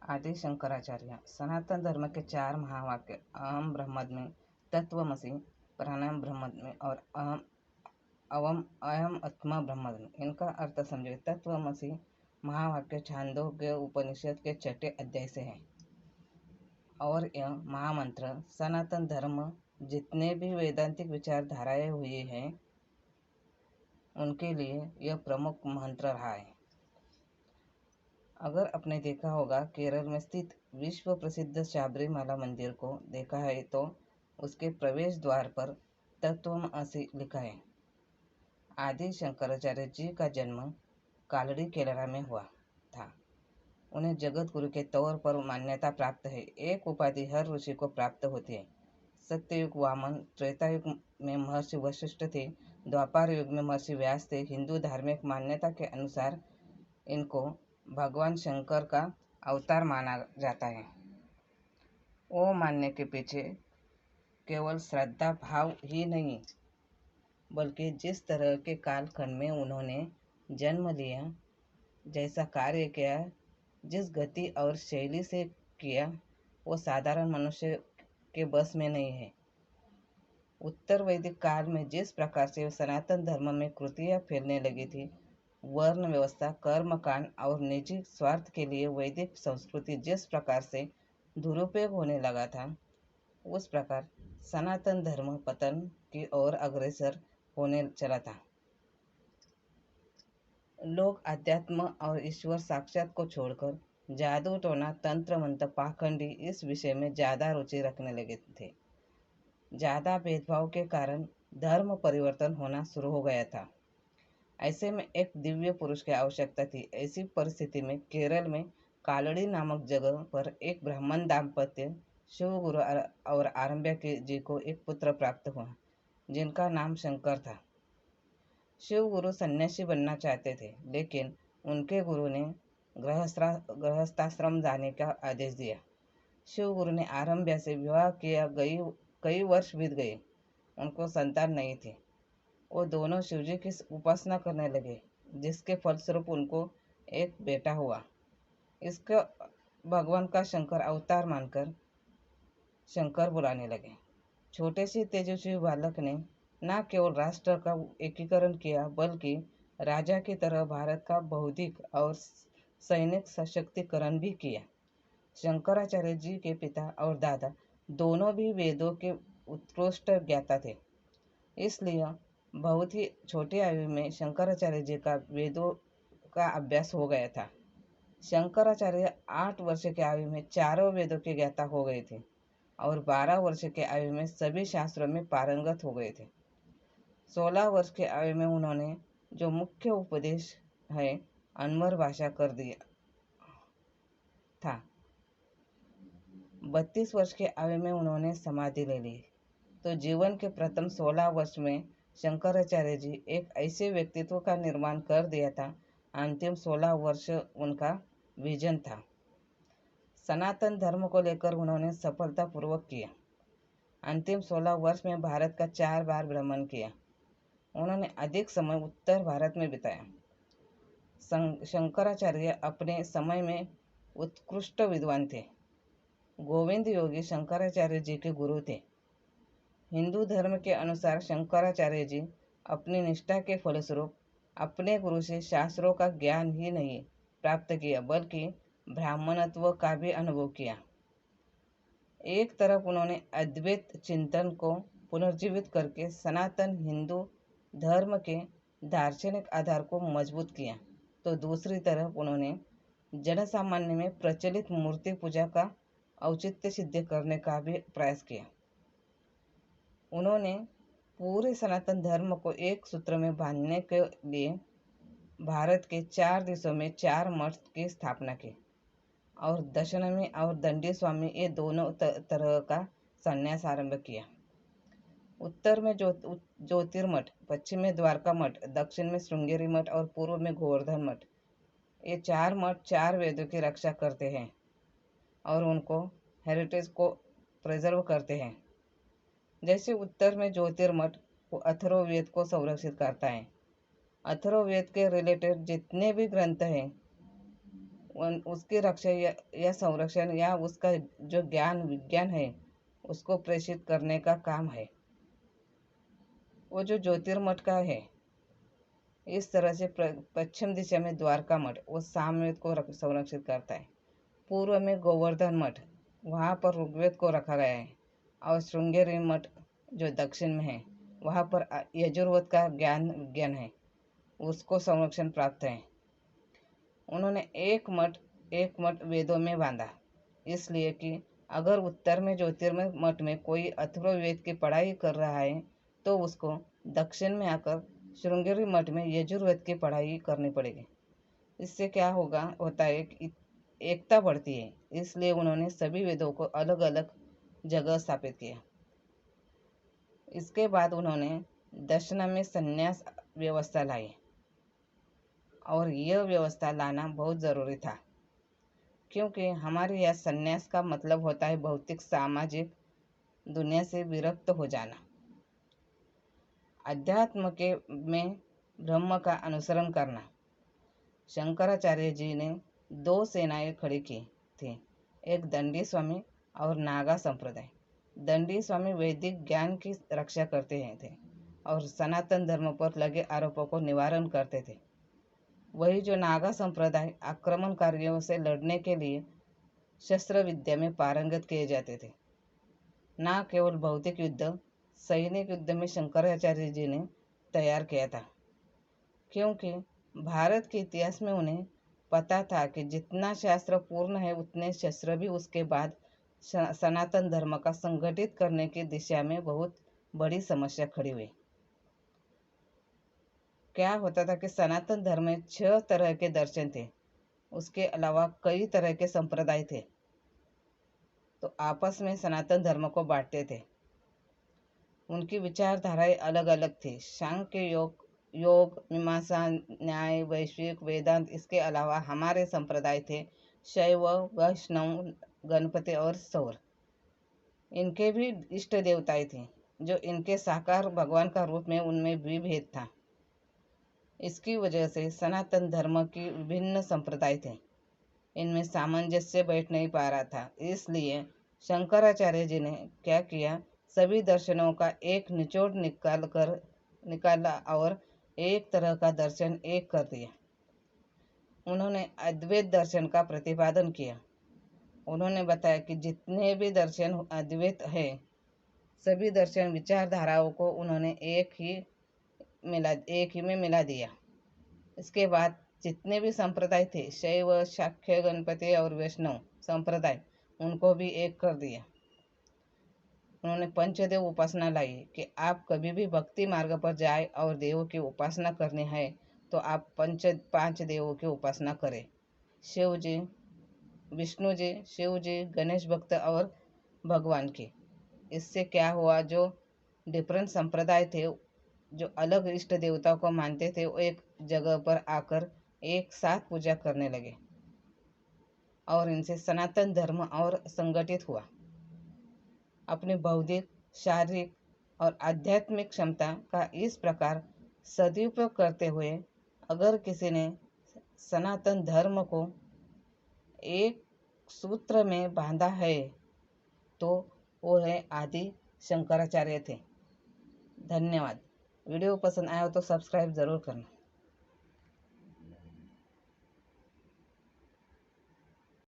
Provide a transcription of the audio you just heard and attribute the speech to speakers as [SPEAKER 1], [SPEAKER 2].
[SPEAKER 1] आदि शंकराचार्य। सनातन धर्म के चार महावाक्य अहम ब्रह्मास्मि, तत्वमसि, प्राणम ब्रह्मास्मि और अवम अयम आत्मा ब्रह्मास्मि, इनका अर्थ समझे। तत्वमसि महावाक्य छांदोग्य उपनिषद के छठे अध्याय से है और यह महामंत्र सनातन धर्म जितने भी वैदांतिक विचारधाराएं हुई हैं उनके लिए यह प्रमुख मंत्र रहा है। अगर आपने देखा होगा केरल में स्थित विश्व प्रसिद्ध शबरीमाला मंदिर को देखा है तो उसके प्रवेश द्वार पर तत्वमसि लिखा है। आदि शंकराचार्य जी का जन्म कालड़ी केरला में हुआ था। उन्हें जगत गुरु के तौर पर मान्यता प्राप्त है। एक उपाधि हर ऋषि को प्राप्त होती है। सत्ययुग वामन, त्रेता युग में महर्षि वशिष्ठ थे, द्वापर युग में महर्षि व्यास थे। हिंदू धार्मिक मान्यता के अनुसार इनको भगवान शंकर का अवतार माना जाता है। वो मानने के पीछे केवल श्रद्धा भाव ही नहीं बल्कि जिस तरह के कालखंड में उन्होंने जन्म लिया, जैसा कार्य किया, जिस गति और शैली से किया, वो साधारण मनुष्य के बस में नहीं है। उत्तर वैदिक काल में जिस प्रकार से सनातन धर्म में कृतियाँ फैलने लगी थी, वर्ण व्यवस्था, कर्मकांड और निजी स्वार्थ के लिए वैदिक संस्कृति जिस प्रकार से दुरुपयोग होने लगा था, उस प्रकार सनातन धर्म पतन की ओर अग्रसर होने चला था। लोग अध्यात्म और ईश्वर साक्षात को छोड़कर जादू टोना तंत्र मंत्र पाखंडी इस विषय में ज्यादा रुचि रखने लगे थे। ज्यादा भेदभाव के कारण धर्म परिवर्तन होना शुरू हो गया था। ऐसे में एक दिव्य पुरुष की आवश्यकता थी। ऐसी परिस्थिति में केरल में कालड़ी नामक जगह पर एक ब्राह्मण दाम्पत्य शिवगुरु और आरंभ्य जी को एक पुत्र प्राप्त हुआ जिनका नाम शंकर था। शिवगुरु सन्यासी बनना चाहते थे, लेकिन उनके गुरु ने गृहस्थाश्रम जाने का आदेश दिया। शिवगुरु ने आरंभ्य से विवाह किया। कई वर्ष बीत गए, उनको संतान नहीं थी। वो दोनों शिवजी की उपासना करने लगे, जिसके फलस्वरूप उनको एक बेटा हुआ। इसको भगवान का शंकर अवतार मानकर शंकर बुलाने लगे। छोटे से तेजस्वी बालक ने न केवल राष्ट्र का एकीकरण किया बल्कि राजा की तरह भारत का बौद्धिक और सैनिक सशक्तिकरण भी किया। शंकराचार्य जी के पिता और दादा दोनों भी वेदों के उत्कृष्ट ज्ञाता थे, इसलिए बहुत ही छोटी आयु में शंकराचार्य जी का वेदों का अभ्यास हो गया था। शंकराचार्य 8 वर्ष की आयु में चारों वेदों के ज्ञाता हो गए थे और 12 वर्ष की आयु में सभी शास्त्रों में पारंगत हो गए थे। 16 वर्ष की आयु में उन्होंने जो मुख्य उपदेश है अनवर भाषा कर दिया था। 32 वर्ष की आयु में उन्होंने समाधि ले ली। तो जीवन के प्रथम 16 वर्ष में शंकराचार्य जी एक ऐसे व्यक्तित्व का निर्माण कर दिया था। अंतिम 16 वर्ष उनका विजन था। सनातन धर्म को लेकर उन्होंने सफलतापूर्वक किया। अंतिम 16 वर्ष में भारत का 4 बार भ्रमण किया। उन्होंने अधिक समय उत्तर भारत में बिताया। शंकराचार्य अपने समय में उत्कृष्ट विद्वान थे। गोविंद योगी शंकराचार्य जी के गुरु थे। हिंदू धर्म के अनुसार शंकराचार्य जी अपनी निष्ठा के फलस्वरूप अपने गुरु से शास्त्रों का ज्ञान ही नहीं प्राप्त किया बल्कि ब्राह्मणत्व का भी अनुभव किया। एक तरफ उन्होंने अद्वैत चिंतन को पुनर्जीवित करके सनातन हिंदू धर्म के दार्शनिक आधार को मजबूत किया, तो दूसरी तरफ उन्होंने जनसामान्य में प्रचलित मूर्ति पूजा का औचित्य सिद्ध करने का भी प्रयास किया। उन्होंने पूरे सनातन धर्म को एक सूत्र में बांधने के लिए भारत के 4 देशों में 4 मठ की स्थापना की और दशनमी और दंडी स्वामी ये दोनों तरह का संन्यास आरंभ किया। उत्तर में ज्योतिर्मठ, पश्चिम में द्वारका मठ, दक्षिण में श्रृंगेरी मठ और पूर्व में गोवर्धन मठ। ये 4 मठ 4 वेदों की रक्षा करते हैं और उनको हेरिटेज को प्रिजर्व करते हैं। जैसे उत्तर में ज्योतिर्मठ अथर्ववेद को संरक्षित करता है। अथर्ववेद के रिलेटेड जितने भी ग्रंथ हैं उसकी रक्षा या संरक्षण या उसका जो ज्ञान विज्ञान है उसको प्रेषित करने का काम है। वो जो ज्योतिर्मठ का है, इस तरह से पश्चिम दिशा में द्वारका मठ वो सामवेद को संरक्षित करता है। पूर्व में गोवर्धन मठ, वहाँ पर ऋग्वेद को रखा गया है। और श्रृंगेरी मठ जो दक्षिण में है, वहाँ पर यजुर्वेद का ज्ञान विज्ञान है, उसको संरक्षण प्राप्त है। उन्होंने एक मठ वेदों में बांधा, इसलिए कि अगर उत्तर में ज्योतिर्मय मठ में कोई अथर्ववेद की पढ़ाई कर रहा है तो उसको दक्षिण में आकर श्रृंगेरी मठ में यजुर्वेद की पढ़ाई करनी पड़ेगी। इससे क्या होता है कि एकता बढ़ती है। इसलिए उन्होंने सभी वेदों को अलग अलग जगह स्थापित किया। इसके बाद उन्होंने दक्षिणा में संन्यास व्यवस्था लाई, और यह व्यवस्था लाना बहुत ज़रूरी था, क्योंकि हमारे यहाँ संन्यास का मतलब होता है भौतिक सामाजिक दुनिया से विरक्त हो जाना। अध्यात्म के में ब्रह्म का अनुसरण करना। शंकराचार्य जी ने 2 सेनाएं खड़ी की थी, एक दंडी स्वामी और नागा संप्रदाय। दंडी स्वामी वैदिक ज्ञान की रक्षा करते थे और सनातन धर्म पर लगे आरोपों को निवारण करते थे। वही जो नागा संप्रदाय आक्रमणकारियों से लड़ने के लिए शस्त्र विद्या में पारंगत किए जाते थे। न केवल भौतिक युद्ध, सैनिक युद्ध में शंकराचार्य जी ने तैयार किया था, क्योंकि भारत के इतिहास में उन्हें पता था कि जितना शास्त्र पूर्ण है उतने शस्त्र भी उसके बाद सनातन धर्म का संगठित करने की दिशा में बहुत बड़ी समस्या खड़ी हुई। क्या होता था कि सनातन धर्म में 6 तरह के दर्शन थे, उसके अलावा कई तरह के संप्रदाय थे, तो आपस में सनातन धर्म को बांटते थे। उनकी विचारधाराएं अलग अलग थी। सांख्य योग मीमांसा न्याय वैश्विक वेदांत। इसके अलावा हमारे संप्रदाय थे शैव वैष्णव गणपति और सौर। इनके भी इष्ट देवताएं थी जो इनके साकार भगवान का रूप में उनमें भी भेद था। इसकी वजह से सनातन धर्म की विभिन्न संप्रदाय थे, इनमें सामंजस्य बैठ नहीं पा रहा था। इसलिए शंकराचार्य जी ने क्या किया, सभी दर्शनों का एक निचोड़ निकाला और एक तरह का दर्शन एक कर दिया। उन्होंने अद्वैत दर्शन का प्रतिपादन किया। उन्होंने बताया कि जितने भी दर्शन अद्वैत है, सभी दर्शन विचारधाराओं को उन्होंने एक ही में मिला दिया। इसके बाद जितने भी संप्रदाय थे, शैव शाक्य गणपति और वैष्णव संप्रदाय, उनको भी एक कर दिया। उन्होंने पंचदेव उपासना लाई कि आप कभी भी भक्ति मार्ग पर जाए और देवों की उपासना करनी है तो आप 5 देवों की उपासना करें, शिव जी, विष्णु जी, शिव जी, गणेश भक्त और भगवान की। इससे क्या हुआ, जो डिफरेंट संप्रदाय थे, जो अलग इष्ट देवताओं को मानते थे, वो एक जगह पर आकर एक साथ पूजा करने लगे और इनसे सनातन धर्म और संगठित हुआ। अपनी बौद्धिक, शारीरिक और आध्यात्मिक क्षमता का इस प्रकार सदुपयोग करते हुए अगर किसी ने सनातन धर्म को एक सूत्र में बांधा है तो वो है आदि शंकराचार्य थे। धन्यवाद। वीडियो पसंद आया हो तो सब्सक्राइब ज़रूर करना।